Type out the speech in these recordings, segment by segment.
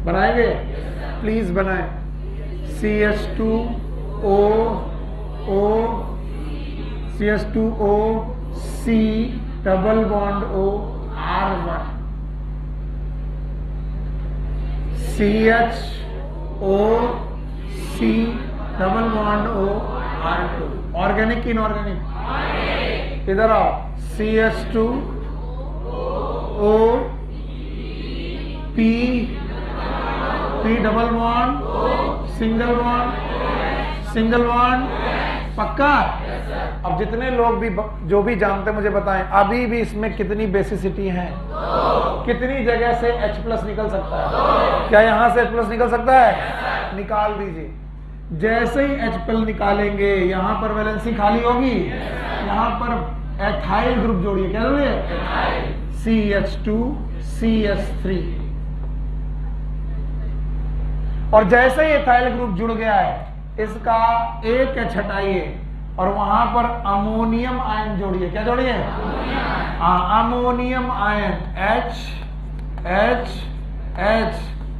बनाएंगे? प्लीज बनाएं। CH2O CH2O C double bond O R1 CHO C double bond O R2। Organic की inorganic? इधर आओ। CH2O P double bond single bond पक्का? अब जितने लोग भी जो भी जानते मुझे बताएं, अभी भी इसमें कितनी बेसिसिटी है? कितनी जगह से H+ निकल सकता है? क्या यहां से H+ निकल सकता है? निकाल दीजिए। जैसे ही H+ निकालेंगे यहां पर वैलेंसी खाली होगी, यहां पर एथाइल ग्रुप जोड़िए। क्या जोड़िए? CH2 CH3। और जैसे ही एथाइल ग्रुप जुड़ गया है, इसका एक H हटाइए और वहां पर अमोनियम आयन जोड़िए। क्या जोड़िए? अमोनियम आयन H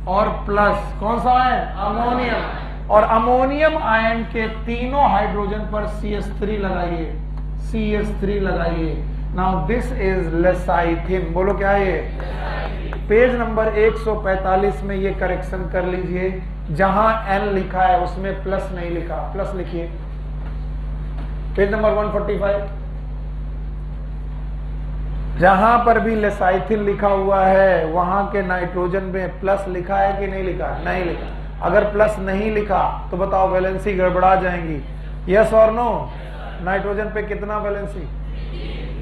और प्लस कौन सा आयन? अमोनियम। और अमोनियम आयन के तीनों हाइड्रोजन पर CH3 लगाइए। Now this is lecithin. बोलो क्या है ये? पेज नंबर 145 में ये करेक्शन कर लीजिए। जहां N लिखा है उसमें प्लस नहीं लिखा, प्लस लिखिए। पेज नंबर 145 जहां पर भी लेसाइथिन लिखा हुआ है वहां के नाइट्रोजन में प्लस लिखा है कि नहीं लिखा? नहीं लिखा। अगर प्लस नहीं लिखा तो बताओ वैलेंसी गड़बड़ा जाएंगी। यस और नो? नाइट्रोजन पे कितना वैलेंसी?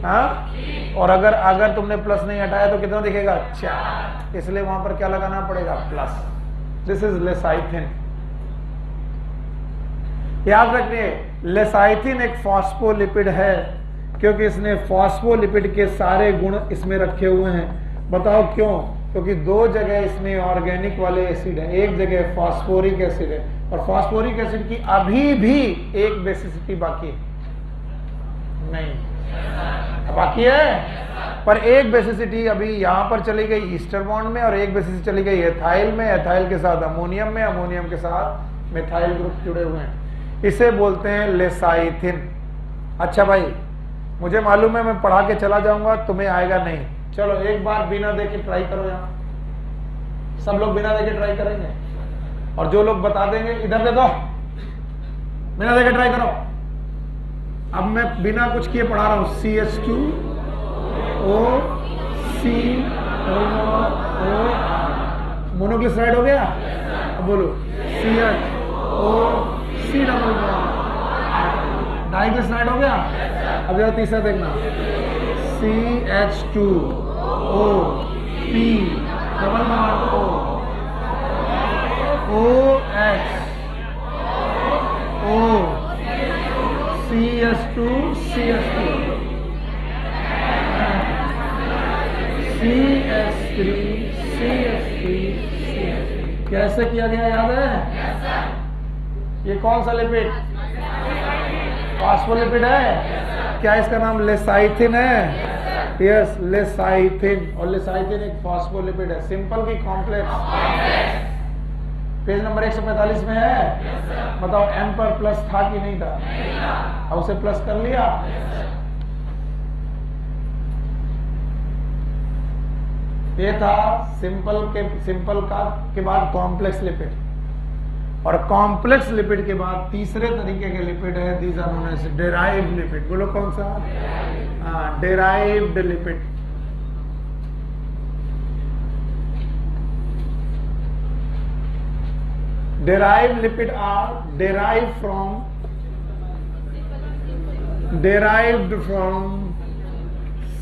हाँ? और अगर तुमने प्लस नहीं हटाया तो कितना दिखेगा? 4। इसलिए वहां पर क्या लगाना पड़ेगा? प्लस। This is lecithin. याद रखिए, लेसाइथिन एक फॉस्फोलिपिड है क्योंकि इसने फॉस्फोलिपिड के सारे गुण इसमें रखे हुए हैं। बताओ क्यों? क्योंकि दो जगह इसमें ऑर्गेनिक वाले एसिड है, एक जगह फॉस्फोरिक एसिड है, और फॉस्फोरिक एसिड की अभी भी एक बेसिसिटी बाकी नहीं बाकी है, पर एक बेसिसिटी अभी यहां पर चली गई ईस्टर बॉन्ड में और एक बेसिसिटी चली गई एथाइल में, एथाइल के साथ अमोनियम में, अमोनियम के साथ मिथाइल ग्रुप जुड़े हुए हैं। इसे बोलते हैं लेसाइथिन। अच्छा भाई, मुझे मालूम है मैं पढ़ा के चला जाऊंगा, तुम्हें आएगा नहीं। चलो एक बार बिना देखे ट्राई करो। यहाँ सब लोग बिना देखे ट्राई करेंगे और जो लोग बता देंगे इधर दे दो, बिना देखे ट्राई करो। अब मैं बिना कुछ किए पढ़ा रहा हूं। CH2O C मोनोग्लिसराइड हो गया। अब बोलो CHO C double bond diglyceride हो गया। अब जरा तीसरा देखना, CH2O P double bond OH O CH2 CH3 CH3 CH3 कैसे किया गया याद है? ये कौन सा लिपिड? फॉस्फोलिपिड है। क्या इसका नाम लेसाइथिन है? यस, लेसाइथिन। और लेसाइथिन एक फॉस्फोलिपिड है। सिंपल की कॉम्प्लेक्स? पेज नंबर 145 में है। बताओ M पर प्लस था कि नहीं था? अब उसे प्लस कर लिया। ये था सिंपल का के बाद कॉम्प्लेक्स लिपिड, और कॉम्प्लेक्स लिपिड के बाद तीसरे तरीके के लिपिड है, these are known as derived lipid. बोलो कौन सा? Derived lipid. Derived lipid are derived from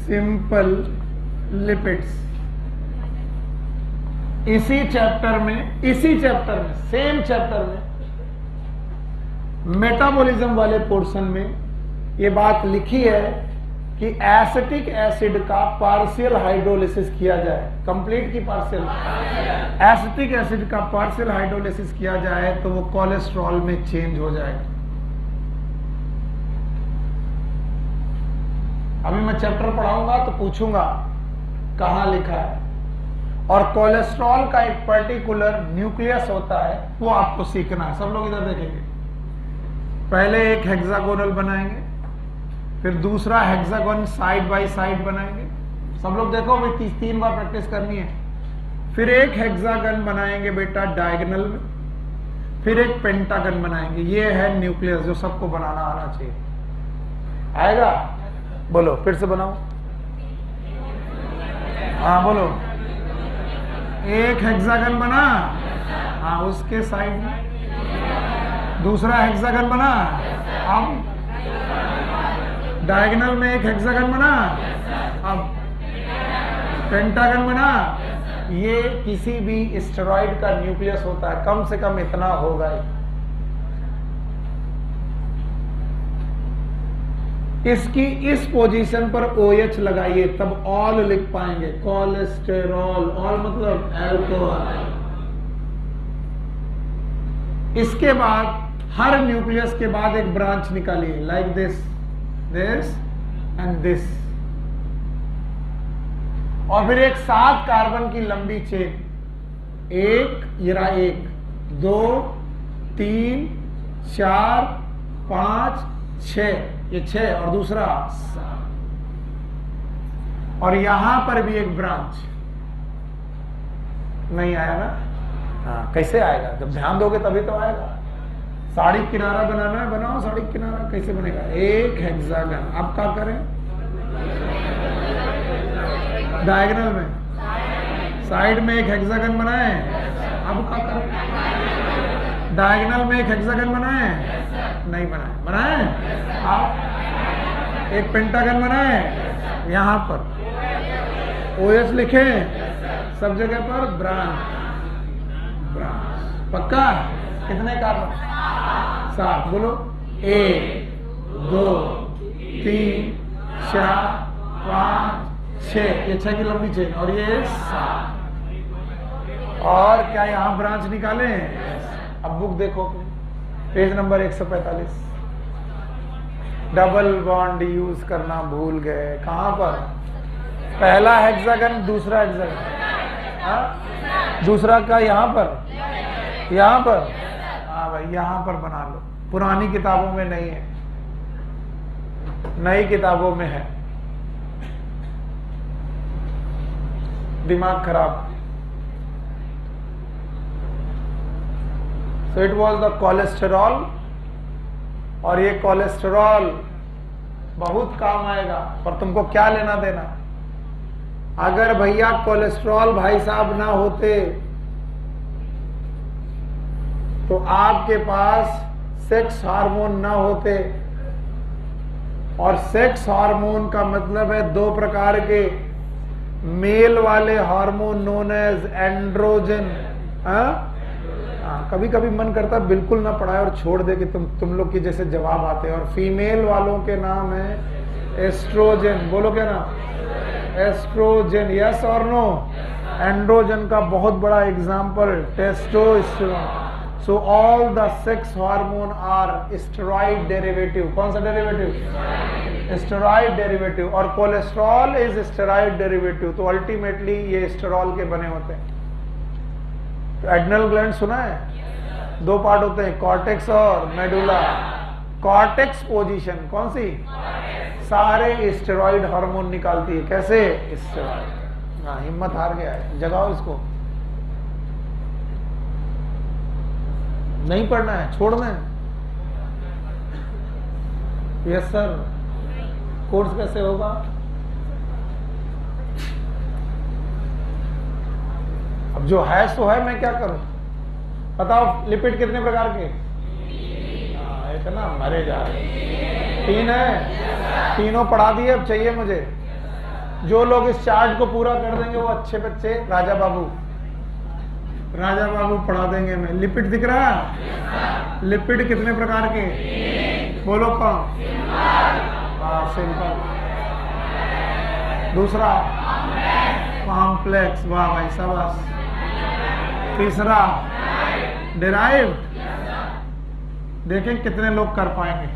simple lipids। इसी चैप्टर में सेम चैप्टर में मेटाबॉलिज्म वाले पोर्शन में ये बात लिखी है कि एसिटिक एसिड का पार्शियल हाइड्रोलिसिस किया जाए। कंप्लीट की पार्शियल? एसिटिक एसिड का पार्शियल हाइड्रोलिसिस किया जाए तो वो कोलेस्ट्रॉल में चेंज हो जाएगा। अभी मैं चैप्टर पढ़ाऊंगा तो पूछूंगा कहां लिखा है, और कोलेस्ट्रॉल का एक पर्टिकुलर न्यूक्लियस होता है, वो आपको सीखना है। सब लोग इधर देखेंगे। पहले एक हेक्सागोनल बनाएंगे, फिर दूसरा हेक्सागोन साइड बाय साइड बनाएंगे। सब लोग देखो भाई, 3 बार प्रैक्टिस करनी है। फिर एक हेक्सागन बनाएंगे बेटा डायगोनल में, फिर एक पेंटागन बनाएंगे। ये है न्यूक्लियस जो सबको बनाना आना चाहिए। आएगा? बोलो, फिर से बनाओ। हाँ बोलो। एक हेक्सागन बना, हाँ उसके साइड में दूसरा हेक्सागन बना। अब डायगोनल में एक हेक्सागन बना, अब पेंटागन बना। ये किसी भी स्टेरॉइड का न्यूक्लियस होता है, कम से कम इतना होगा। इसकी इस पोजीशन पर OH लगाइए, तब ऑल लिख पाएंगे। कोलेस्टेरॉल, ऑल मतलब अल्कोहल। इसके बाद हर न्यूक्लियस के बाद एक ब्रांच निकालिए, like this, this and this. और फिर एक 7 कार्बन की लंबी चेन। एक, ये रहा 1, 2, 3, 4, 5, 6, ये 6 और दूसरा 7। और यहां पर भी एक ब्रांच। नहीं आया ना? हाँ, कैसे आएगा? जब ध्यान दोगे तभी तो आएगा। साड़ी किनारा बनाना है, बनाओ साड़ी किनारा। कैसे बनेगा? एक हेक्सागन। अब क्या करें? डायगोनल में साइड में एक हेक्सागन बनाए। अब क्या करें? डायगोनल में एक हेक्सागन बनाए, नहीं बनाए, बनाए। अब एक पेंटागन बनाए, यहां पर OH लिखे, सब जगह पर ब्रांच। ब्रांच पक्का? कितने कार्बन? 7। बोलो। 1, 2, 3, 4, 5, 6। ये 6 की लंबी चेन और ये 7। और क्या यहां ब्रांच निकाले? अब बुक देखो, page number 145। Double bond use करना भूल गए। कहां पर? पहला हेक्सागन, दूसरा हेक्सागन। हाँ, दूसरा का यहां पर, यहां पर। हाँ भाई, यहां पर बना लो। पुरानी किताबों में नहीं है, नई किताबों में है। दिमाग खराब। So it was the cholesterol, और ये कोलेस्टेरॉल बहुत काम आएगा। पर तुमको क्या लेना देना? अगर भैया कोलेस्ट्रॉल भाई साहब ना होते तो आपके पास सेक्स हार्मोन ना होते। और सेक्स हार्मोन का मतलब है 2 प्रकार के मेल वाले हार्मोन नोन एज एंड्रोजन। कभी कभी मन करता है बिल्कुल ना पढ़ाए और छोड़ दे कि तुम लोग की जैसे जवाब आते हैं। और फीमेल वालों के नाम है एस्ट्रोजन। बोलो क्या नाम? एस्ट्रोजन। यस और नो? एंड्रोजन का बहुत बड़ा example testosterone. So all the sex hormone are steroid derivative. कौन सा डेरिवेटिव? Steroid derivative. और कोलेस्ट्रॉल इज स्टेरॉइड डेरिवेटिव। तो अल्टीमेटली ये स्टेरॉल के बने होते हैं। तो एड्रिनल ग्लैंड सुना है? 2 पार्ट होते हैं, कॉर्टेक्स और मेडुला। कॉर्टेक्स पोजीशन कौन सी? सारे स्टेरॉइड हार्मोन निकालती है। कैसे? स्टेरॉइड। हाँ, हिम्मत हार गया है, जगाओ इसको। नहीं पढ़ना है, छोड़ना है। Yes sir. कोर्स कैसे होगा? अब जो है सो है, मैं क्या करूं? बताओ लिपिड कितने प्रकार के? इतना मरे जा रहे। 3 है, तीनों पढ़ा दिए। अब चाहिए मुझे जो लोग इस चार्ट को पूरा कर देंगे वो अच्छे बच्चे। राजा बाबू, राजा बाबू पढ़ा देंगे। मैं लिपिड दिख रहा है? लिपिड कितने प्रकार के? बोलो कौन? हाँ, सिंपल। दूसरा कॉम्प्लेक्स। वाह भाई, शाबाश। तीसरा डिराइव्ड। देखें कितने लोग कर पाएंगे।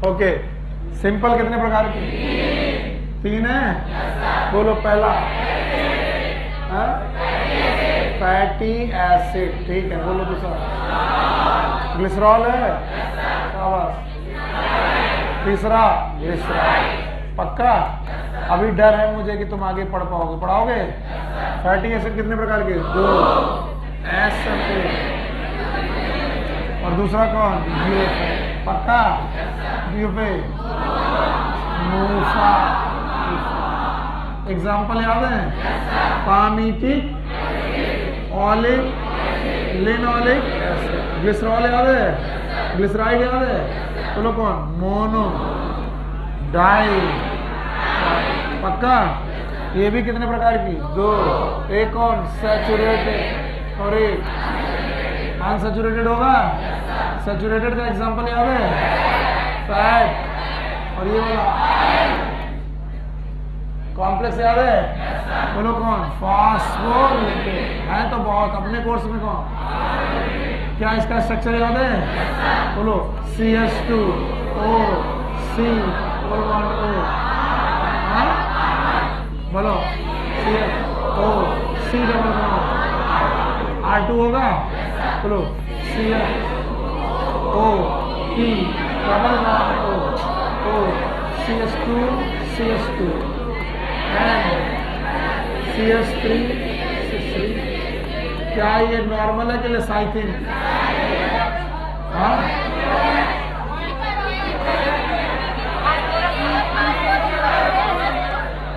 ओके, सिंपल कितने प्रकार के? 3 है। बोलो पहला फैटी एसिड, ठीक है। बोलो दूसरा, ग्लिसरॉल है, तीसरा ग्लिसरॉल, पक्का। अभी डर है मुझे कि तुम आगे पढ़ पाओगे, पढ़ाओगे? फैटी एसिड कितने प्रकार के? 2, एसिड, और दूसरा कौन? ब्यूफे, पक्का। ब्यूफे, मूफा, एग्जाम्पल याद है? पामीटिक, ऑलिक, लिनोलिक एसिड। ग्लिसरॉल याद है? ग्लिसराइड याद है? बोलो कौन? मोनो, डाई, पक्का। ये भी कितने प्रकार की? 2। एक कौन? सैचुरेटेड और एक अनसैचुरेटेड होगा। सैचुरेटेड का एग्जांपल याद है? फैट, और ये वाला कॉम्प्लेक्स याद है? बोलो कौन? फॉस्फोलिपिड। है तो बहुत, अपने कोर्स में कौन? क्या इसका स्ट्रक्चर याद है? बोलो CH2O C O, बोलो CH2O C double bond R2 होगा। बोलो CH2O P double bond O CH2 CH2 CH3 CH3। क्या ये नॉर्मल है कि लेसाइथिन? हाँ,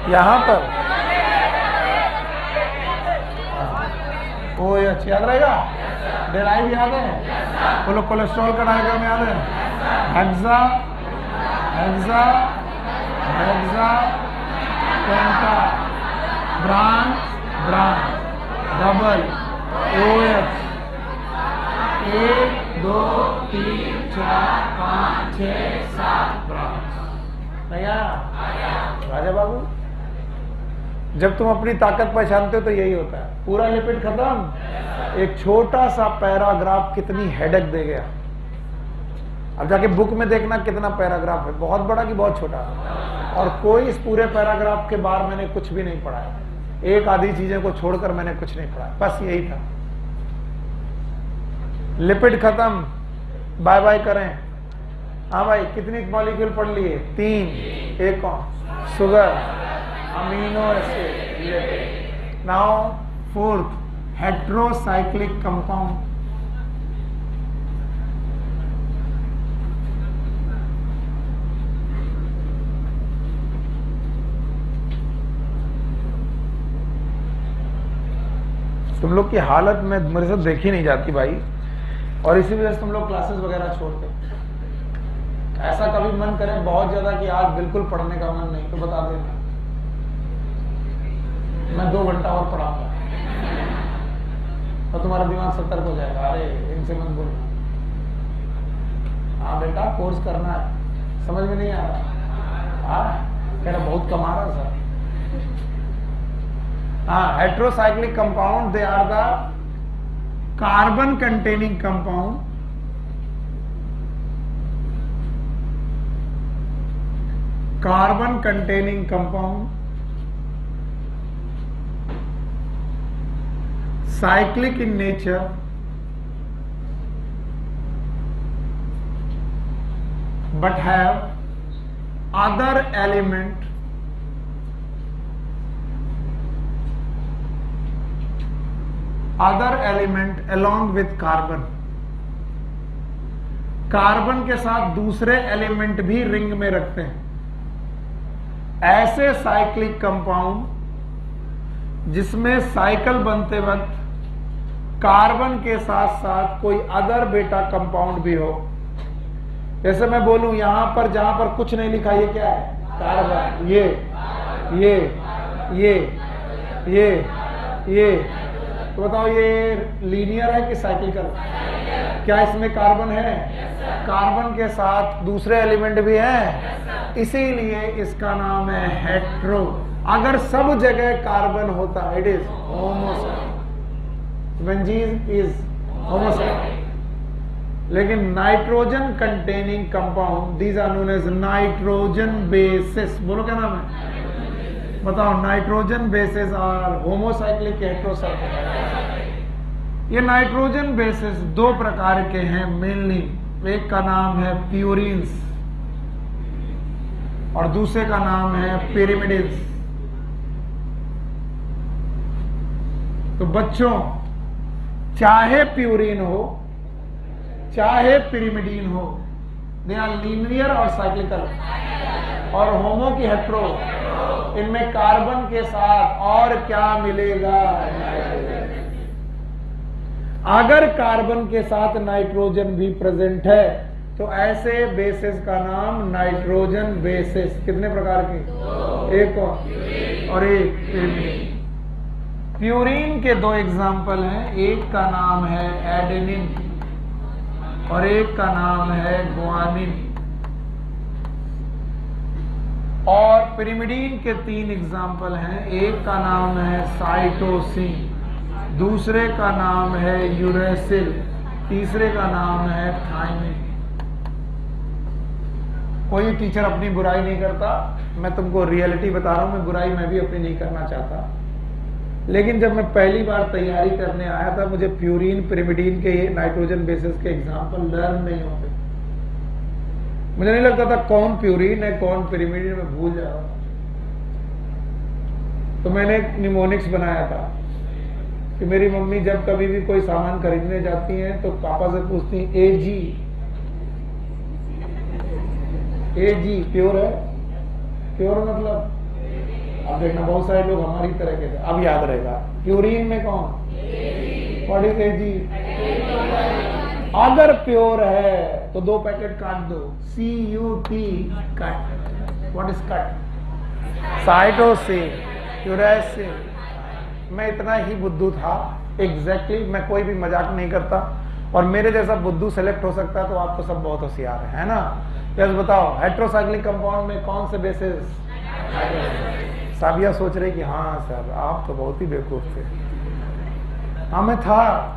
यहां पर OH याद रहेगा? डेराइव याद है? बोलो कोलेस्ट्रॉल का डायग्राम याद है? Hexa, hexa, hexa, penta, branch, branch, double, OH, 1 2 3 4 5 6 7 branch. राजा बाबू, जब तुम अपनी ताकत पहचानते हो तो यही होता है। पूरा लिपिड खत्म। एक छोटा सा पैराग्राफ कितनी हेडेक दे गया। अब जाके बुक में देखना कितना पैराग्राफ है, बहुत बड़ा कि बहुत छोटा। और कोई इस पूरे पैराग्राफ के बारे मैंने कुछ भी नहीं पढ़ा है। एक आधी चीजें को छोड़कर मैंने कुछ नहीं पढ़ा, बस यही था। लिपिड खत्म, बाय बाय करें। हाँ भाई, कितनी मॉलिक्यूल पढ़ लिए? 3। एक कौन? Sugar, amino acid. Now 4th, heterocyclic compound. तुम लोग की हालत में मेरे साथ देखी नहीं जाती भाई, और इसी वजह से तुम लोग क्लासेस वगैरह छोड़ते। ऐसा कभी मन करे बहुत ज्यादा कि आज बिल्कुल पढ़ने का मन नहीं, तो बता देना, मैं 2 घंटा और पढ़ाऊंगा तो तुम्हारा दिमाग सतर्क हो जाएगा। अरे इनसे मत बोलना। हाँ बेटा, कोर्स करना है, समझ में नहीं आ रहा? हाँ, कह रहा बहुत कमा रहा सर। हाँ, heterocyclic compound, they are the carbon containing compound cyclic in nature, but have other element along with carbon। Carbon के साथ दूसरे एलिमेंट भी रिंग में रखते हैं। ऐसे साइक्लिक कंपाउंड जिसमें साइकिल बनते वक्त कार्बन के साथ साथ कोई अदर बेटा कंपाउंड भी हो। जैसे मैं बोलूं यहां पर, जहां पर कुछ नहीं लिखा, ये क्या है? कार्बन। ये तो बताओ, ये लीनियर है कि साइक्लिकल? क्या इसमें कार्बन है? कार्बन के साथ दूसरे एलिमेंट भी हैं, इसीलिए इसका नाम है हेट्रो। अगर सब जगह कार्बन होता, it is homosexual. Benzene is homosexual. लेकिन nitrogen containing compound, these are known as nitrogen basis. बोलो क्या नाम है? बताओ नाइट्रोजन बेसेस और होमोसाइक्लिक हेटेरोसाइक्लिक। ये नाइट्रोजन बेसेस दो प्रकार के हैं मेनली। एक का नाम है प्यूरिन्स और दूसरे का नाम है पिरिमिडिन्स। तो बच्चों, चाहे प्यूरिन हो चाहे पिरिमिडीन हो, दे आर लीनियर और साइक्लिकल। और होमो की हेट्रो, इनमें कार्बन के साथ और क्या मिलेगा? अगर कार्बन के साथ नाइट्रोजन भी प्रेजेंट है तो ऐसे बेसिस का नाम नाइट्रोजन बेसिस। कितने प्रकार के? एक और एक पिरिमिडीन। प्यूरीन के दो एग्जाम्पल हैं, एक का नाम है एडेनिन और एक का नाम है गुआनिन। और पिरिमिडीन के तीन एग्जाम्पल हैं, एक का नाम है साइटोसिन, दूसरे का नाम है यूरेसिल, तीसरे का नाम है थाइमिन। कोई टीचर अपनी बुराई नहीं करता, मैं तुमको रियलिटी बता रहा हूं। मैं बुराई मैं भी अपनी नहीं करना चाहता, लेकिन जब मैं पहली बार तैयारी करने आया था, मुझे प्यूरीन पिरिमिडीन के नाइट्रोजन बेसिस के एग्जाम्पल लर्न नहीं होते। मुझे नहीं लगता था कौन प्यूरीन है कौन पिरिमिडीन, में भूल जा रहा था। तो मैंने एक निमोनिक्स बनाया था कि मेरी मम्मी जब कभी भी कोई सामान खरीदने जाती हैं तो पापा से पूछती हैं एजी प्योर है? प्योर मतलब अब देखना, बहुत सारे लोग हमारी तरह के थे, अब याद रहेगा। प्यूरीन में कौन? व्हाट इज एजी? अगर प्योर है तो दो पैकेट काट दो, CUT cut. What is cut? Cytosine, uracil. मैं इतना ही बुद्धू था एग्जैक्टली। मैं कोई भी मजाक नहीं करता, और मेरे जैसा बुद्धू सेलेक्ट हो सकता है तो आप तो सब बहुत होशियार है ना? यस बताओ, हेटेरोसाइक्लिक कंपाउंड में कौन से बेसिस? साबिया सोच रही कि हाँ सर आप तो बहुत ही बेवकूफ थे। हाँ मैं था,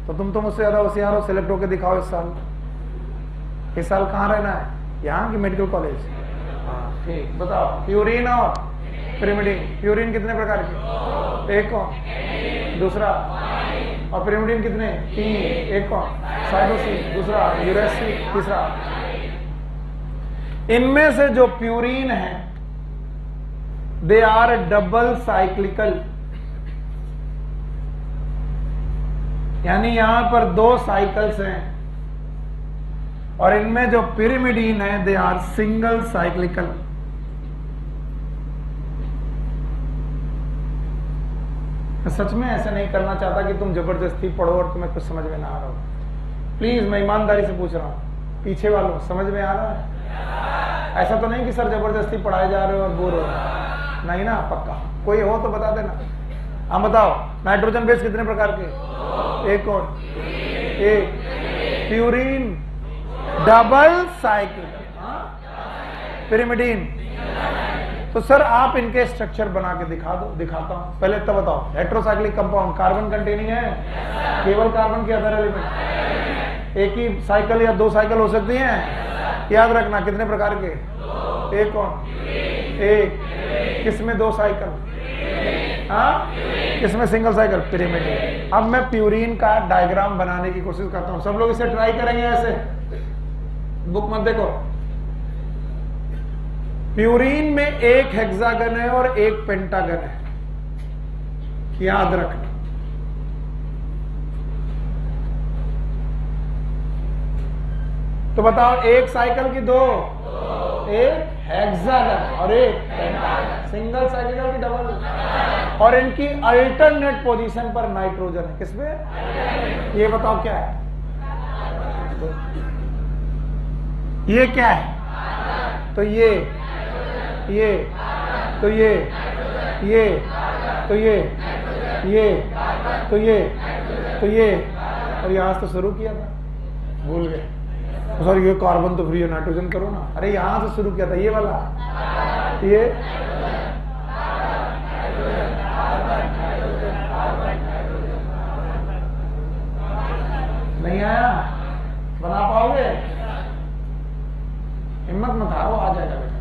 तो तुम तो मुझसे ज्यादा होशियार हो। सेलेक्ट होकर दिखाओ इस साल। इस साल कहाँ रहना है? यहाँ की मेडिकल कॉलेज? हाँ ठीक, बताओ। प्यूरीन और पिरिमिडीन। प्यूरीन कितने प्रकार के? एक कौन? दूसरा? और पिरिमिडीन कितने? तीन। एक कौन? साइटोसिन, दूसरा यूरेसिल, तीसरा। इनमें से जो प्यूरीन है दे आर डबल साइक्लिकल, यानी यहां पर दो साइकिल्स हैं। और इनमें जो पिरिमिडीन है दे आर सिंगल साइक्लिकल। सच में ऐसा नहीं करना चाहता कि तुम जबरदस्ती पढ़ो और तुम्हें कुछ समझ में ना आ रहा हो। प्लीज मैं ईमानदारी से पूछ रहा हूं, पीछे वालों समझ में आ रहा है? ऐसा तो नहीं कि सर जबरदस्ती पढ़ाए जा रहे हो और बोर हो रहे हो? नहीं ना? पक्का कोई हो तो बता देना। हम बताओ, नाइट्रोजन बेस कितने प्रकार के? एक और एक। Purine double cycle, pyrimidine. तो सर आप इनके स्ट्रक्चर बना के दिखा दो। दिखाता हूं, पहले तो बताओ। हेटेरोसाइक्लिक कंपाउंड कार्बन कंटेनिंग है? केवल कार्बन के अदर एलिमेंट? एक ही साइकिल या दो साइकिल हो सकती हैं? याद रखना कितने प्रकार के? एक कौन? एक। किसमें दो साइकिल? हाँ, किसमें सिंगल साइकिल? पिरिमिडीन। अब मैं प्यूरीन का डायग्राम बनाने की कोशिश करता हूं, सब लोग इसे ट्राई करेंगे। ऐसे बुक मत देखो। प्यूरीन में एक हेक्सागन है और एक पेंटागन है, याद रखना। तो बताओ, एक साइकिल की दो? एक हेक्सागन और एक पेंटागन। सिंगल साइकिल की डबल? और इनकी अल्टरनेट पोजीशन पर नाइट्रोजन है। किसमें? ये बताओ क्या है? ये क्या है? तो ये तो ये तो ये तो ये तो ये तो ये और यहां से शुरू किया था, भूल गए सर। ये कार्बन तो फ्री है, नाइट्रोजन करो ना। अरे यहां से शुरू किया था, ये वाला। ये नहीं आया? बना पाओगे? हिम्मत मत हारो, आ जाएगा बेटा।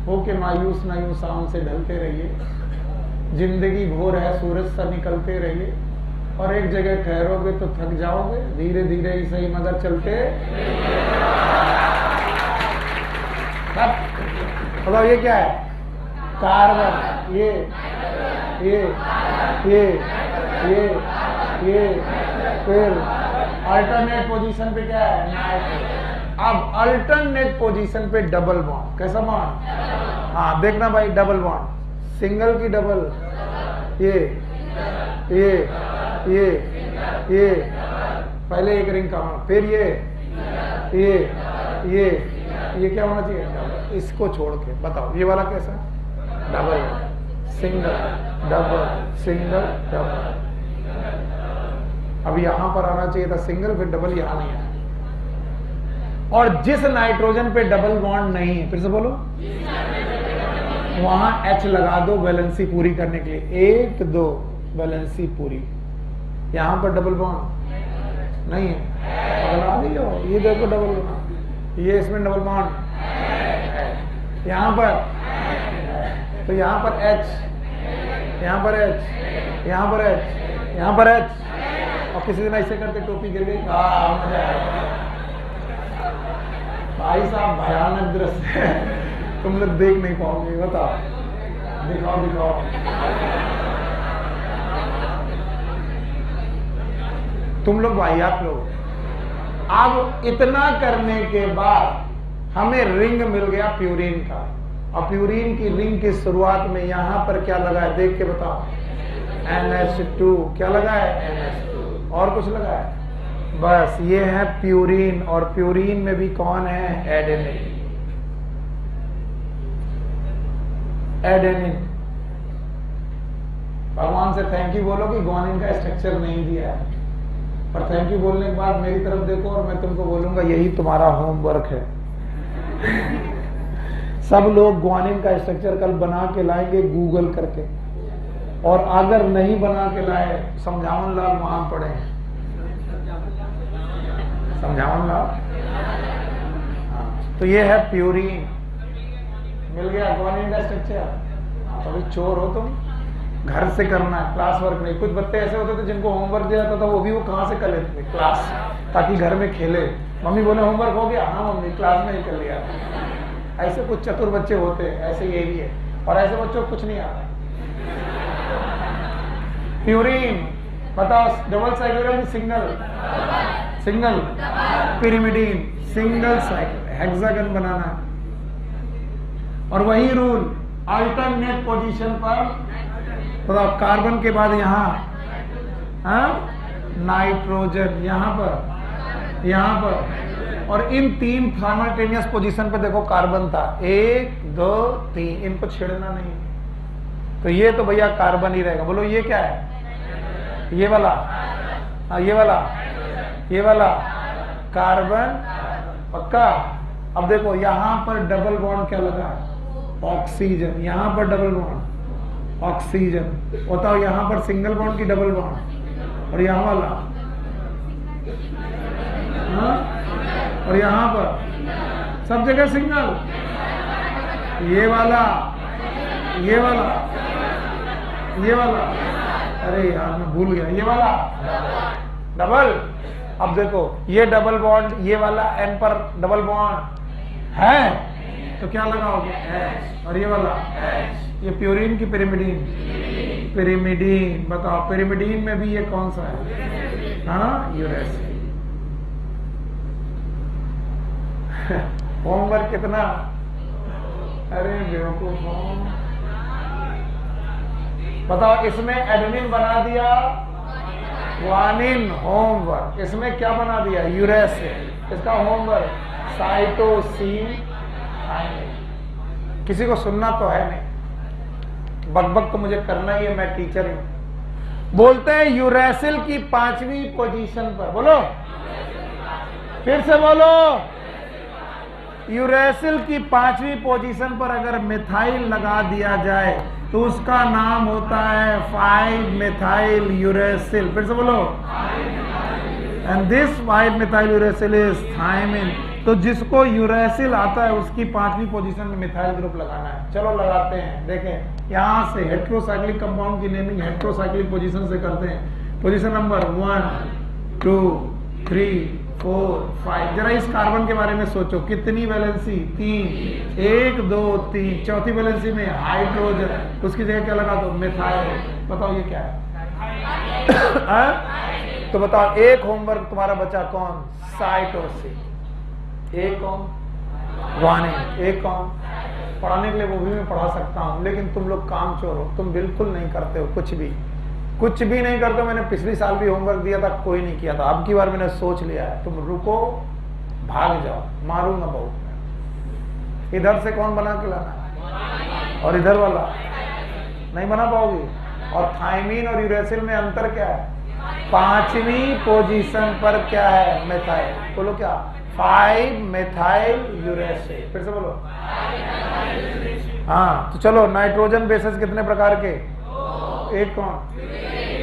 हो के मायूस ना यूं शाम से ढलते रहिए, जिंदगी भोर है सूरज सा निकलते रहिए, और एक जगह ठहरोगे तो थक जाओगे, धीरे धीरे ही सही मगर चलते। बताओ ये क्या है? कार्बन। ये फिर अल्टरनेट पोजीशन पे क्या है? नाइट्रोजन। अब अल्टरनेट पोजीशन पे डबल बॉन्ड। कैसा बॉन्ड? हाँ देखना भाई, डबल बॉन्ड, सिंगल की डबल, ये पहले एक रिंग का होना, फिर ये क्या होना चाहिए? इसको छोड़ के बताओ ये वाला कैसा? Double, single, double, single, double. अब यहां पर आना चाहिए था सिंगल, फिर डबल, यहां नहीं है। और जिस नाइट्रोजन पे डबल बॉन्ड नहीं है, फिर से बोलो, वहां H लगा दो वैलेंसी पूरी करने के लिए। 1 2 वैलेंसी पूरी। यहां पर डबल बॉन्ड नहीं है, लगा दियो। ये देखो डबल बॉन्ड, ये इसमें डबल बॉन्ड, यहां पर, तो यहां पर H, यहां पर H, यहां पर H, यहां पर H। और किसी दिन ऐसे करके टोपी गिर गई, मजा आया। भाई साहब भयानक दृश्य है, तुम लोग देख नहीं पाओगे। बताओ, दिखाओ। तुम लोग वाहियात लोग। अब इतना करने के बाद हमें रिंग मिल गया प्यूरिन का, और प्यूरिन की रिंग की शुरुआत में यहां पर क्या लगा है? देख के बताओ। NH2। क्या लगा है? NH2। और कुछ लगा है? बस ये है प्यूरिन, और प्यूरिन में भी कौन है? एडेनिन। भगवान से थैंक यू बोलो कि ग्वानिन का स्ट्रक्चर नहीं दिया है। पर थैंक यू बोलने के बाद मेरी तरफ देखो और मैं तुमको बोलूंगा यही तुम्हारा होमवर्क है। सब लोग ग्वानिन का स्ट्रक्चर कल बना के लाएंगे गूगल करके, और अगर नहीं बना के लाए, समझावन लाल वहां पड़े, समझावन लाल। तो ये है प्यूरिन, मिल गया ग्वानिन का स्ट्रक्चर। तो अभी चोर हो तुम, घर से करना है, क्लास वर्क नहीं। कुछ बच्चे ऐसे होते थे जिनको होमवर्क दिया जाता था, वो भी वो कहां से कर लेते थे? क्लास, ताकि घर में खेले। मम्मी बोले होमवर्क हो गया? हाँ मम्मी, क्लास में ही कर लिया। ऐसे कुछ चतुर बच्चे होते हैं, ऐसे ये भी है। और ऐसे बच्चों को कुछ नहीं आता। प्यूरिन बताओ, double cycloride, single, pyrimidine, single cycle, hexagon बनाना है। और वही रूल अल्टरनेट पोजीशन पर, बताओ कार्बन के बाद यहां नाइट्रोजन, यहां पर, और इन 3 साइमल्टेनियस पोजीशन पे देखो कार्बन था, 1 2 3, इनको छेड़ना नहीं। तो ये तो भैया कार्बन ही रहेगा। बोलो ये क्या है? ये वाला, ये वाला कार्बन, पक्का। अब देखो यहां पर डबल बॉन्ड क्या लगा है? ऑक्सीजन। यहां पर डबल बॉन्ड, ऑक्सीजन। बताओ यहां पर सिंगल बॉन्ड की डबल बॉन्ड, और यहां वाला, और यहां पर सब जगह सिंगल। ये वाला, अरे यार मैं भूल गया, ये वाला डबल। अब देखो ये डबल बॉन्ड, ये वाला N पर डबल बॉन्ड है, तो क्या लगाओगे? H। और ये वाला H, ये प्यूरिन की पिरिमिडीन। बताओ पिरिमिडीन में भी ये कौन सा है? यूरेसिल। होमवर्क कितना? अरे बेवकूफ। बताओ इसमें एडेनिन बना दिया, ग्वानिन, होमवर्क। इसमें क्या बना दिया? यूरेसिल। इसका होमवर्क साइटोसिन। किसी को सुनना तो है नहीं, बकबक तो मुझे करना ही है, मैं टीचर हूं। बोलते हैं यूरेसिल की 5वीं पोजीशन पर, बोलो फिर से बोलो, यूरेसिल की 5वीं पोजीशन पर अगर मिथाइल लगा दिया जाए तो उसका नाम होता है 5-methyl यूरेसिल। फिर से बोलो, and this 5-methyl uracil is thymine. तो जिसको यूरेसिल आता है उसकी 5वीं पोजीशन में मिथाइल ग्रुप लगाना है। चलो लगाते हैं। देखें यहां से हेट्रोसाइक्लिक कंपाउंड की नेमिंग हेट्रोसाइक्लिक पोजीशन से करते हैं। Position number 1 2 3 4 5। जरा इस कार्बन के बारे में सोचो, कितनी वैलेंसी? 3, 1 2 3। चौथी वैलेंसी में हाइड्रोजन, उसकी जगह क्या लगा दो? मिथाइल। बताओ ये क्या है? तो बताओ एक होमवर्क तुम्हारा बचा कौन? साइटोसिन। एक कौन? गुआनिन। एक कौन? पढ़ाने के लिए वो भी मैं पढ़ा सकता हूं, लेकिन तुम लोग काम चोर हो, तुम बिल्कुल नहीं करते हो, कुछ भी नहीं करते हो। मैंने पिछली साल भी होमवर्क दिया था, कोई नहीं किया था। अब की बार मैंने सोच लिया है, तुम रुको, भाग जाओ, मारूंगा बहुत। इधर से कौन बना के लाना और इधर वाला नहीं बना पाओगे। और थायमीन और यूरेसिल में अंतर क्या है? 5वीं पोजीशन पर क्या है? मिथाइल। बोलो क्या? 5 मिथाइल यूरेसिल। फिर से बोलो। हाँ तो चलो, नाइट्रोजन बेसेस कितने प्रकार के? एक कौन?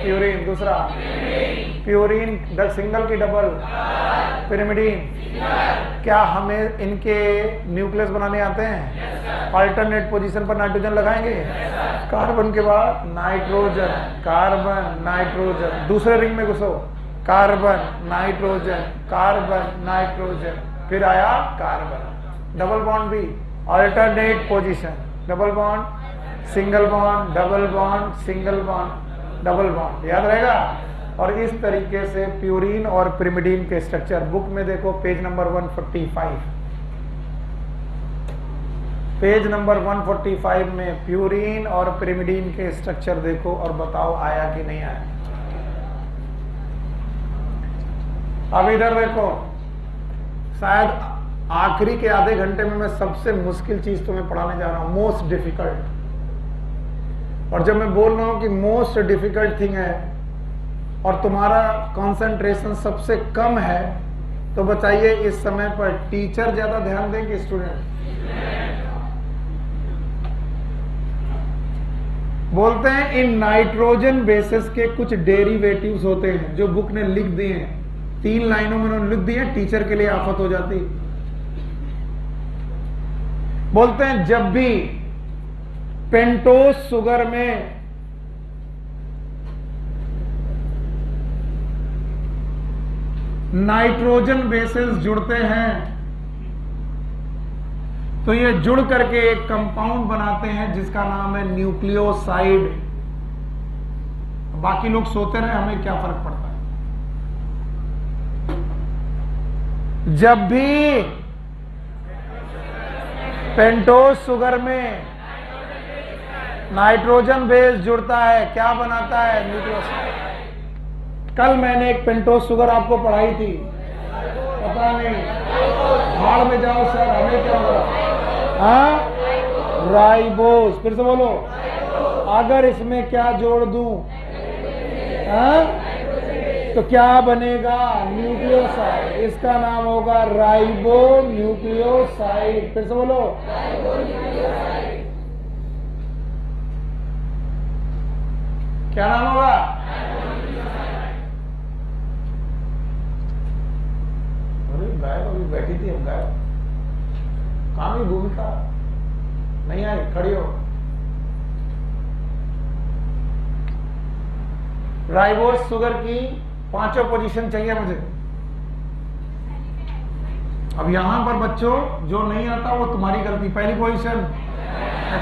प्यूरीन। दूसरा प्यूरीन सिंगल की डबल? पिरिमिडीन। क्या हमें इनके न्यूक्लियस बनाने आते हैं? अल्टरनेट पोजीशन पर नाइट्रोजन लगाएंगे। कार्बन के बाद नाइट्रोजन, कार्बन, नाइट्रोजन। दूसरे रिंग में घुसो, कार्बन, नाइट्रोजन, कार्बन, नाइट्रोजन, फिर आया कार्बन। डबल बॉन्ड भी alternate position, double bond, single bond, double bond, single bond, double bond. याद रहेगा। और इस तरीके से प्यूरीन और पिरिमिडीन के स्ट्रक्चर बुक में देखो, पेज नंबर 145। पेज नंबर 145 में प्यूरीन और पिरिमिडीन के स्ट्रक्चर देखो और बताओ आया कि नहीं आया। अब इधर देखो, शायद आखिरी के आधे घंटे में मैं सबसे मुश्किल चीज तुम्हें पढ़ाने जा रहा हूं, मोस्ट डिफिकल्ट। और जब मैं बोल रहा हूं कि मोस्ट डिफिकल्ट थिंग है और तुम्हारा कंसंट्रेशन सबसे कम है, तो बताइए इस समय पर टीचर ज्यादा ध्यान देंगे स्टूडेंट? बोलते हैं इन नाइट्रोजन बेसिस के कुछ डेरिवेटिव्स होते हैं जो बुक ने लिख दिए हैं, 3 लाइनों में उन्होंने लिख दिए, टीचर के लिए आफत हो जाती। बोलते हैं जब भी पेंटोस शुगर में नाइट्रोजन बेसेस जुड़ते हैं तो ये जुड़ करके एक कंपाउंड बनाते हैं जिसका नाम है न्यूक्लियोसाइड। बाकी लोग सोते रहे, हमें क्या फर्क पड़ता है। जब भी पेंटोस शुगर में नाइट्रोजन बेस जुड़ता है, क्या बनाता है? न्यूक्लियोसाइड। कल मैंने एक पेंटोस शुगर आपको पढ़ाई थी, पता नहीं, भाड़ में जाओ सर, हमें क्या होगा? हाँ, राइबोस। फिर से बोलो, अगर इसमें क्या जोड़ दूं? हाँ, तो क्या बनेगा? न्यूक्लियोसाइड। इसका नाम होगा राइबो न्यूक्लियोसाइड। फिर से बोलो, क्या नाम होगा? अरे गायब अभी बैठी थी, हम गायब। काम ही भूमिका नहीं आई, खड़ी हो। राइबोस शुगर की 5 पोजीशन चाहिए मुझे। अब यहां पर बच्चों जो नहीं आता वो तुम्हारी गलती। पहली पोजीशन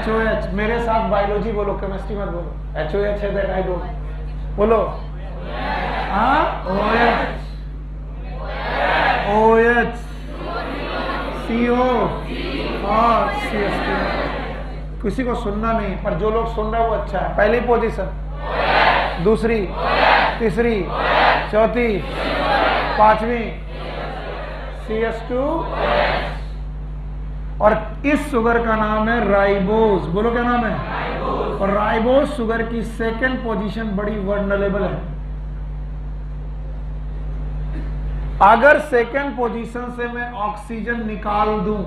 HOH। मेरे साथ बायोलॉजी बोलो, केमिस्ट्री मत बोलो। HOH है दैट आई डोंट। बोलो। हाँ, OH, CO और CH2। किसी को सुनना नहीं, पर जो लोग सुन रहे हैं वो अच्छा है। पहली पोजीशन, दूसरी, तीसरी, चौथी, 5वीं CH2। और इस शुगर का नाम है राइबोस। बोलो क्या नाम है? और राइबोस शुगर की 2nd पोजीशन बड़ी वर्नरेबल है। अगर 2nd पोजीशन से मैं ऑक्सीजन निकाल दूं,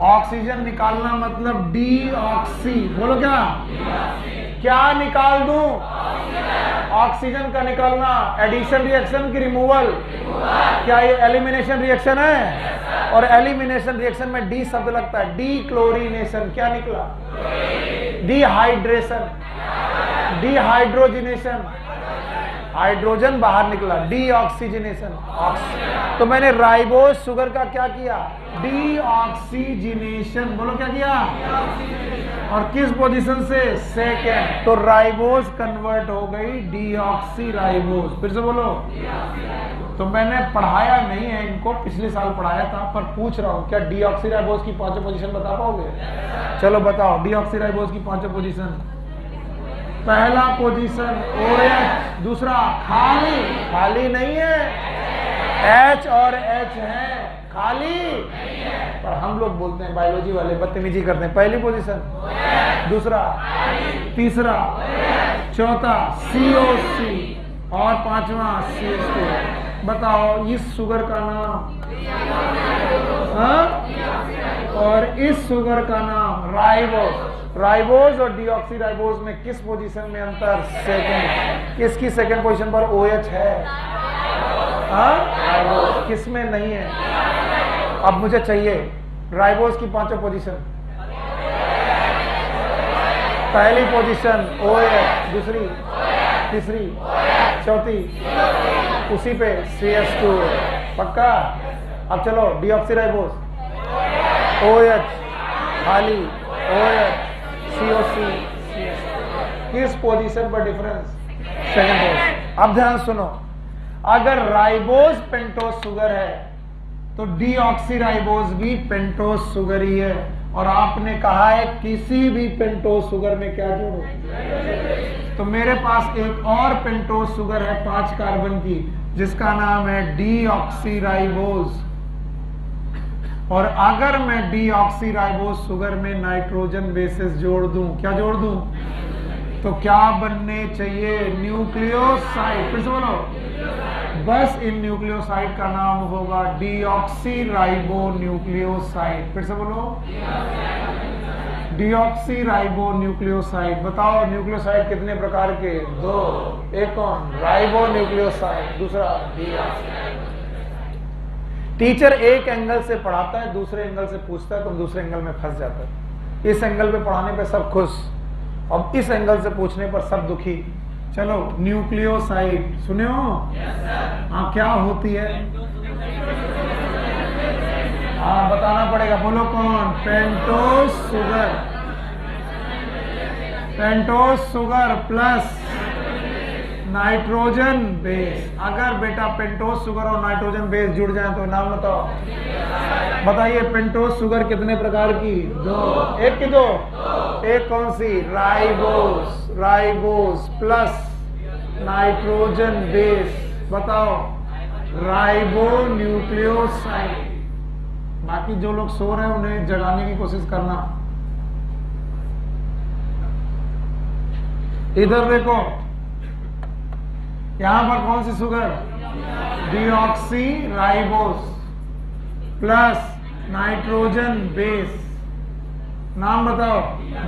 ऑक्सीजन निकालना मतलब डीऑक्सी। बोलो क्या? क्या निकाल दूं? ऑक्सीजन का निकालना। एडिशन रिएक्शन की रिमूवल? क्या ये एलिमिनेशन रिएक्शन है? और एलिमिनेशन रिएक्शन में डी शब्द लगता है, डी क्लोरीनेशन। क्या निकला? डिहाइड्रेशन, डिहाइड्रोजिनेशन, हाइड्रोजन बाहर निकला, डीऑक्सीजनेशन। तो मैंने राइबोज शुगर का क्या किया? डीऑक्सीजनेशन। बोलो क्या किया? और किस पोजीशन से? सेकेंड। तो राइबोज कन्वर्ट हो गई डीऑक्सी राइबोज। फिर से बोलो। तो मैंने पढ़ाया नहीं है इनको, पिछले साल पढ़ाया था, पर पूछ रहा हूं क्या डीऑक्सी राइबोज की पांचों पोजीशन बता पाओगे? चलो बताओ डीऑक्सी राइबोज की पांचों पोजीशन। पहला पोजीशन OH, दूसरा खाली, खाली नहीं है, H और H है, खाली। पर हम लोग बोलते हैं बायोलॉजी वाले बदतमीजी करते हैं। पहली पोजीशन, दूसरा, तीसरा, चौथा COC और पांचवा CH2। बताओ इस शुगर का नाम, और इस शुगर का नाम राइबोज। राइबोज और डीऑक्सी राइबोज में किस पोजीशन में अंतर? सेकंड। किसकी सेकंड पोजीशन पर OH है? राइबोज। किस में नहीं है? अब मुझे चाहिए राइबोज की पांचों पोजीशन। पहली पोजीशन OH, दूसरी, तीसरी, चौथी, उसी पे CH2। पक्का? अब चलो डीऑक्सी राइबोज, OH खाली, OH COC, किस पोजीशन पर डिफरेंस? Second position. अब ध्यान सुनो, अगर राइबोज पेंटोज शुगर है तो डीऑक्सी राइबोज भी पेंटोज शुगर ही है। और आपने कहा है किसी भी पेंटोज शुगर में क्या जोड़ो? तो मेरे पास एक और पेंटोज शुगर है 5 कार्बन की, जिसका नाम है डीऑक्सी राइबोज। और अगर मैं डीऑक्सी राइबोज शुगर में नाइट्रोजन बेसेस जोड़ दूं, क्या जोड़ दूं? तो क्या बनने चाहिए? न्यूक्लियोसाइड। फिर से बोलो। बस इन न्यूक्लियोसाइड का नाम होगा डीऑक्सी राइबो न्यूक्लियोसाइड। फिर से बोलो। Deoxy ribo nucleoside. बताओ न्यूक्लियोसाइड कितने प्रकार के? 2। एक कौन? राइबो न्यूक्लियोसाइड, दूसरा डीऑक्सी। टीचर एक एंगल से पढ़ाता है, दूसरे एंगल से पूछता है, तुम दूसरे एंगल में फंस जाता है। इस एंगल पे पढ़ाने पे सब खुश, अब इस एंगल से पूछने पर सब दुखी। चलो न्यूक्लियोसाइड सुनियो। हाँ क्या होती है? हाँ बताना पड़ेगा। बोलो कौन? Pentose sugar. Pentose sugar plus nitrogen base. अगर बेटा पेंटोज शुगर और नाइट्रोजन बेस जुड़ जाए तो नाम बताओ। बताइए पेंटोज शुगर कितने प्रकार की? 2। एक की 2? एक कौन सी? Ribose. Ribose plus nitrogen base. बताओ राइबो न्यूक्लियोसाइड। बाकी जो लोग सो रहे हैं उन्हें जगाने की कोशिश करना। इधर देखो, यहां पर कौन सी sugar? Deoxyribose plus nitrogen base. नाम बताओ।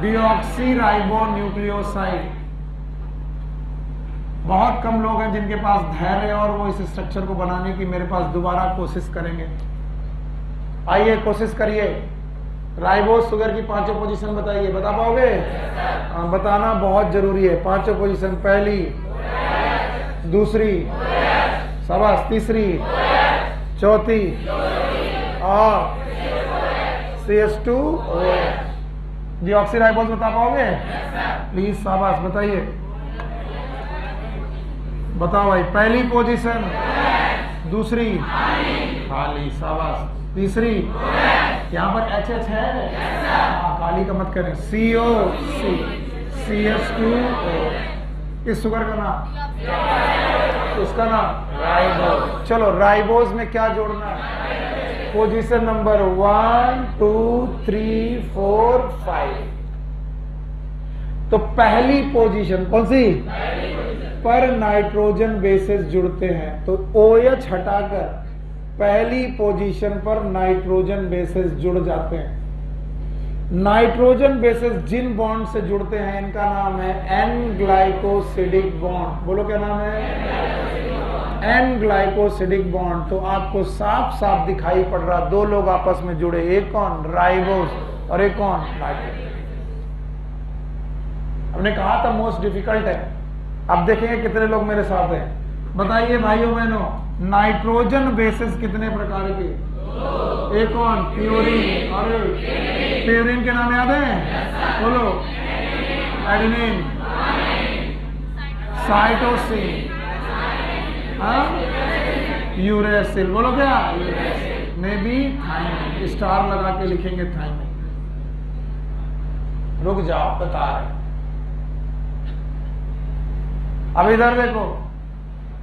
Deoxyribonucleoside. बहुत कम लोग हैं जिनके पास धैर्य और वो इस स्ट्रक्चर को बनाने की मेरे पास दोबारा कोशिश करेंगे। आइए कोशिश करिए। राइबोज शुगर की पांचों पोजीशन बताइए। बता पाओगे? बताना बहुत जरूरी है। पांचों पोजीशन। पहली, दूसरी, शाबाश, तीसरी, चौथी और CH2। डीऑक्सी राइबोज बता पाओगे? प्लीज शाबाश बताइए। बताओ भाई। पहली पोजीशन, दूसरी खाली, शाबाश, तीसरी यहाँ पर HH है, खाली का मत करें, COC, CH2O। इस शुगर का नाम, इसका नाम राइबोज। चलो राइबोज में क्या जोड़ना है? Position number 1, 2, 3, 4, 5। तो पहली पोजीशन कौन सी? पर नाइट्रोजन बेसेस जुड़ते हैं तो OH हटाकर पहली पोजीशन पर नाइट्रोजन बेसेस जुड़ जाते हैं। नाइट्रोजन बेसेस जिन बॉन्ड से जुड़ते हैं इनका नाम है एन ग्लाइकोसिडिक बॉन्ड। बोलो क्या नाम है? N glycosidic bond. तो आपको साफ साफ दिखाई पड़ रहा, दो लोग आपस में जुड़े, एक कौन? राइबोस और एक कौन? नाइट्रोजन। हमने कहा था मोस्ट डिफिकल्ट है। अब देखेंगे कितने लोग मेरे साथ हैं। बताइए भाइयों बहनों, नाइट्रोजन बेसिस कितने प्रकार के? एक कौन? प्यूरिन। और प्यूरिन के नाम याद है? बोलो। Adenine, cytosine, uracil. बोलो क्या? में भी थाइमिन। स्टार लगा के लिखेंगे थाइमिन। रुक जाओ, बता रहे। अब इधर देखो,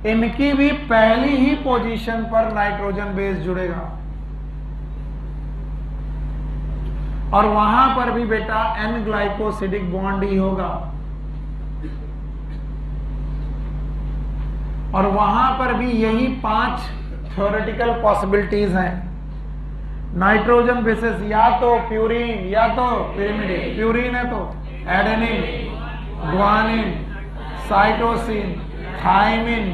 इनकी भी पहली ही पोजीशन पर नाइट्रोजन बेस जुड़ेगा और वहां पर भी बेटा एन ग्लाइकोसिडिक बॉन्ड ही होगा और वहां पर भी यही 5 थ्योरेटिकल पॉसिबिलिटीज हैं। नाइट्रोजन बेसिस या तो प्यूरिन या तो पिरिमिडिन। प्यूरिन है तो adenine, guanine, cytosine, thymine,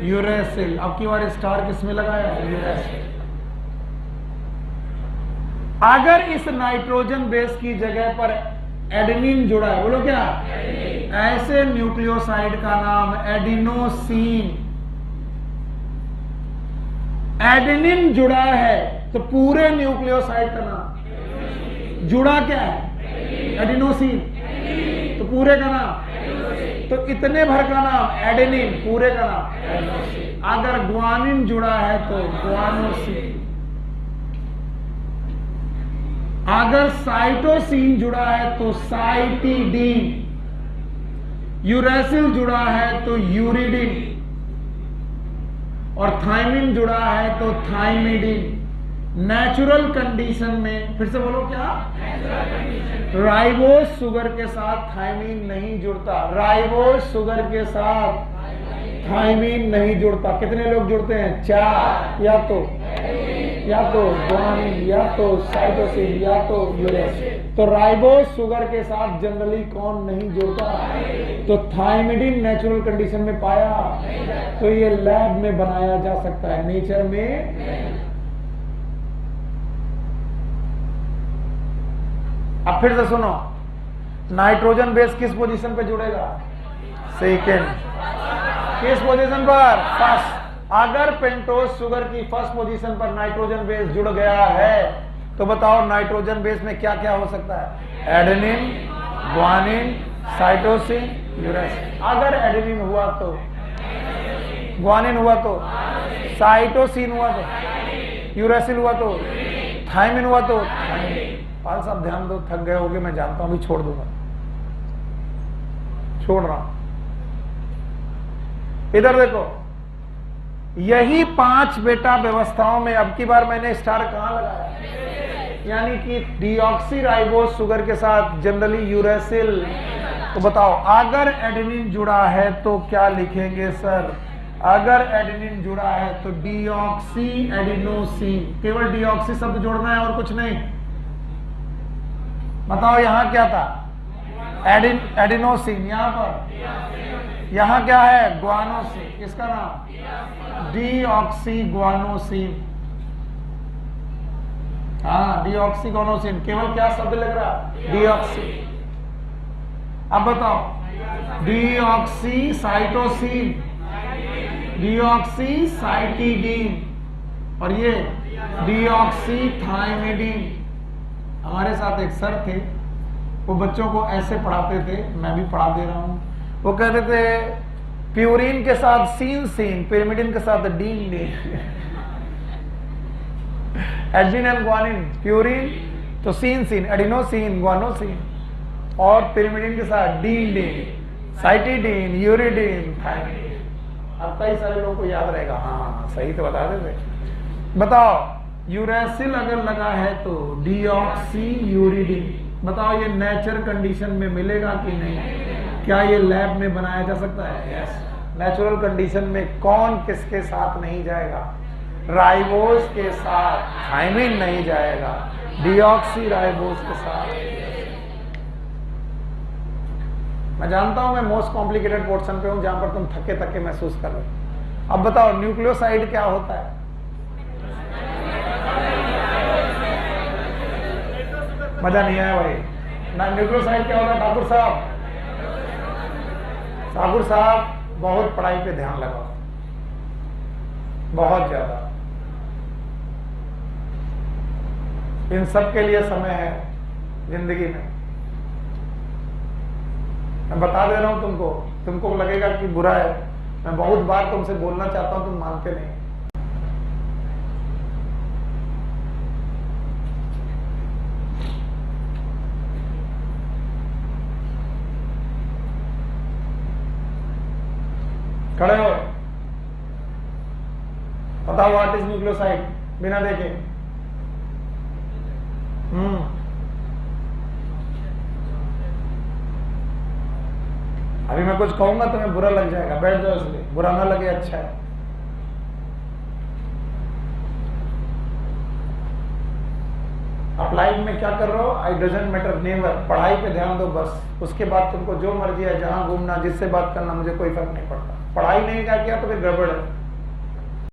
uracil. अब की बार स्टार किसमें लगाया? यूरेसिल। अगर इस नाइट्रोजन बेस की जगह पर एडेनिन जुड़ा है, बोलो क्या? ऐसे न्यूक्लियोसाइड का नाम एडिनोसिन। एडेनिन जुड़ा है तो पूरे न्यूक्लियोसाइड का नाम जुड़ा क्या है? एडिनोसिन। तो पूरे का नाम, तो इतने भर का नाम एडेनिन, पूरे का नाम। अगर ग्वानिन जुड़ा है तो ग्वानोसिन। अगर साइटोसिन जुड़ा है तो साइटिडीन। यूरेसिल जुड़ा है तो यूरिडिन और थाइमिन जुड़ा है तो थाइमिडिन। नेचुरल कंडीशन में, फिर से बोलो क्या? राइबोस शुगर के साथ थाइमिन नहीं जुड़ता। राइबोस शुगर के साथ थाइमिन नहीं जुड़ता। कितने लोग जुड़ते हैं? 4। या तो ग्वानिन, या तो साइटोसिन, या तो यूरेसिल। तो राइबोस शुगर के साथ जनरली कौन नहीं जुड़ता? तो थाइमिडिन नेचुरल कंडीशन में पाया, तो ये लैब में बनाया जा सकता है, नेचर में। अब फिर से सुनो, नाइट्रोजन बेस किस पोजीशन पे जुड़ेगा? सेकेंड। किस पोजीशन पर? फर्स्ट। अगर पेंटोज शुगर की फर्स्ट पोजीशन पर नाइट्रोजन बेस जुड़ गया है तो बताओ नाइट्रोजन बेस में क्या क्या हो सकता है? Adenine, guanine, cytosine, uracil. अगर एडेनिन हुआ तो, ग्वानिन हुआ तो, साइटोसिन हुआ तो, यूरेसिल हुआ तो, थाइमिन हुआ तो। पाल साहब ध्यान दो, थक गए होगे मैं जानता हूं, भी छोड़ दूंगा, छोड़ रहा हूं। इधर देखो, यही 5 बेटा व्यवस्थाओं में अब की बार मैंने स्टार कहां लगाया? यानी कि डीऑक्सीराइबोस शुगर के साथ जनरली यूरेसिल। तो बताओ अगर एडेनिन जुड़ा है तो क्या लिखेंगे सर? अगर एडेनिन जुड़ा है तो डीऑक्सी एडिनोसिन। केवल डीऑक्सी शब्द जोड़ना है और कुछ नहीं। बताओ यहां क्या था? एडिनोसिन। यहां पर, यहां क्या है? ग्वानोसिन। किसका नाम? Deoxy guanosine. हाँ, डीऑक्सी ग्वानोसिन। केवल क्या शब्द लग रहा? डीऑक्सी। अब बताओ, डीऑक्सी साइटोसिन, डीऑक्सी साइटिडीन और ये डीऑक्सी थाइमिडीन। हमारे साथ एक सर थे, वो बच्चों को ऐसे पढ़ाते थे, मैं भी पढ़ा दे रहा हूं। वो कहते थे प्यूरिन के साथ सीन सीन, पिरिमिडिन के साथ dean dean. Adenine and guanine, purine तो सीन सीन, एडिनोसिन, ग्वानोसिन और पिरिमिडिन के साथ dean dean, cytidine, uridine, thymidine. अब कई सारे लोगों को याद रहेगा। हाँ सही तो बता देते। बताओ यूरेसिल अगर लगा है तो डीऑक्सी यूरिडीन। बताओ ये नेचर कंडीशन में मिलेगा कि नहीं? क्या ये लैब में बनाया जा सकता है? यस। नेचुरल कंडीशन में कौन किसके साथ नहीं जाएगा? राइबोस के साथ थाइमिन नहीं जाएगा, डीऑक्सी राइबोज के साथ। मैं जानता हूं मैं मोस्ट कॉम्प्लिकेटेड पोर्शन पे हूं जहां पर तुम थके थके महसूस कर रहे हो। अब बताओ न्यूक्लियोसाइड क्या होता है? मजा नहीं आया भाई ना। न्यूक्लियोसाइड क्या होता है ठाकुर साहब? ठाकुर साहब बहुत पढ़ाई पे ध्यान लगाओ, बहुत ज्यादा। इन सब के लिए समय है जिंदगी में। मैं बता दे रहा हूं तुमको, तुमको लगेगा कि बुरा है, मैं बहुत बार तुमसे बोलना चाहता हूं, तुम मानते नहीं। खड़े हो, बताओ व्हाट इज न्यूक्लियोसाइड बिना देखे। अभी मैं कुछ कहूंगा तुम्हें बुरा लग जाएगा, बैठ जाओ, इसलिए बुरा ना लगे अच्छा है। आप लाइफ में क्या कर रहे हो आई डजंट मैटर, नेवर। पढ़ाई पे ध्यान दो बस, उसके बाद तुमको जो मर्जी है, जहां घूमना, जिससे बात करना, मुझे कोई फर्क नहीं पड़ता। पढ़ाई नहीं क्या किया तो फिर गड़बड़ है।